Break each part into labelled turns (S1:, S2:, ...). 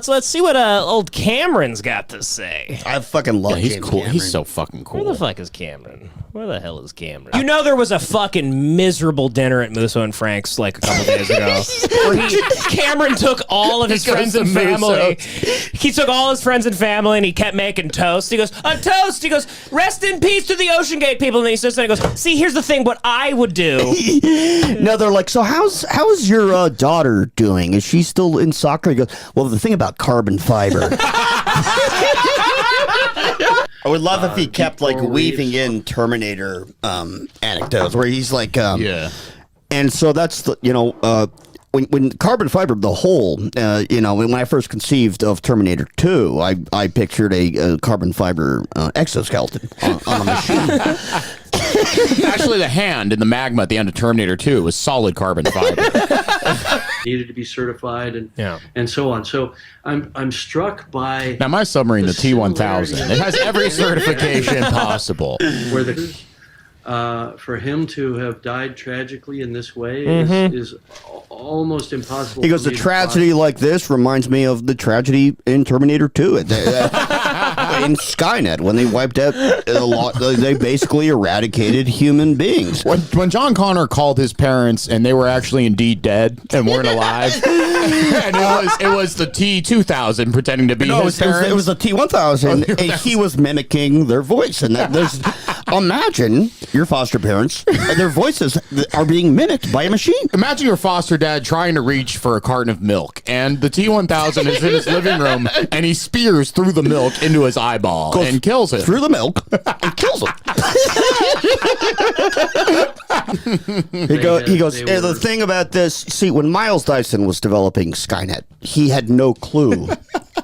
S1: Let's see what old Cameron's got to say.
S2: I fucking love
S3: he's
S2: James
S3: cool.
S2: Cameron.
S3: He's so fucking cool.
S1: Where the fuck is Cameron? Where the hell is Cameron? You know there was a fucking miserable dinner at Musso and Frank's like a couple days ago where Cameron took all of his friends and family. He took all his friends and family and he kept making toast. He goes, a toast! He goes, rest in peace to the Ocean Gate people. And then he sits there and he goes, see, here's the thing, what I would do.
S2: No, they're like, so how's your daughter doing? Is she still in soccer? He goes, well, the thing about carbon fiber. I would love if he kept like weaving in Terminator anecdotes where he's like,
S3: yeah.
S2: And so that's the, when carbon fiber, the whole, when I first conceived of Terminator 2, I pictured a carbon fiber exoskeleton on a machine.
S3: Actually, the hand in the magma at the end of Terminator 2 was solid carbon fiber.
S4: Needed to be certified and so on. So I'm struck by
S3: now my submarine, the T-1000, it has every certification possible.
S4: Where for him to have died tragically in this way is almost impossible.
S2: He goes, a tragedy like this reminds me of the tragedy in Terminator 2 in Skynet when they wiped out a lot. They basically eradicated human beings.
S3: When John Connor called his parents and they were actually indeed dead and weren't alive, and it was the T-2000 pretending to be his parents.
S2: It was the T-1000, and he was mimicking their voice. And there's imagine your foster parents, their voices are being mimicked by a machine.
S3: Imagine your foster dad trying to reach for a carton of milk, and the T-1000 is in his living room, and he spears through the milk into his eyeball and kills it.
S2: Through the milk and kills him. He goes, the thing about this, see, when Miles Dyson was developing Skynet, he had no clue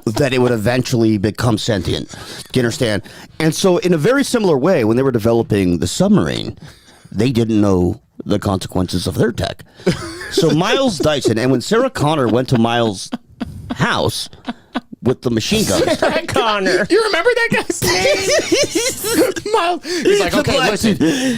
S2: that it would eventually become sentient. Do you understand? And so in a very similar way, when they were developing the submarine, they didn't know the consequences of their tech. So Miles Dyson, and when Sarah Connor went to Miles' house with the machine gun.
S1: Sarah Connor.
S3: You remember that guy's name? Miles. He's like, okay, listen.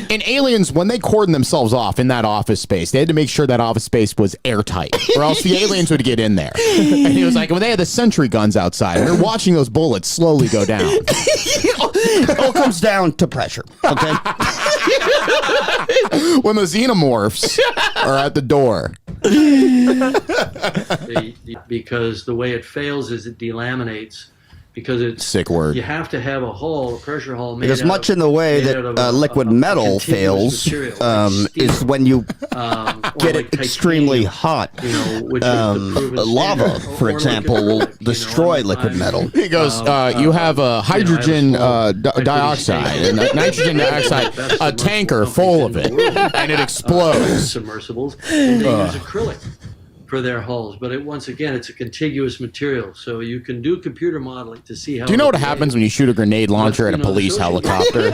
S3: In Aliens, when they cordoned themselves off in that office space, they had to make sure that office space was airtight, or else the aliens would get in there. And he was like, when they had the sentry guns outside, and they're watching those bullets slowly go down.
S2: It all comes down to pressure, okay?
S3: When the xenomorphs are at the door.
S4: Because the way it fails is it delaminates. Because it's
S3: sick word.
S4: You have to have a hull, a pressure hull, made
S2: as much in the way that liquid metal fails is when you get it extremely hot. Lava, for example, will destroy liquid metal.
S3: He goes, you have a hydrogen dioxide and nitrogen dioxide, a tanker full of it, and it explodes.
S4: Submersibles, and they use acrylic for their hulls, but once again, it's a contiguous material, so you can do computer modeling to see how.
S3: Do you know what happens when you shoot a grenade launcher at a police helicopter?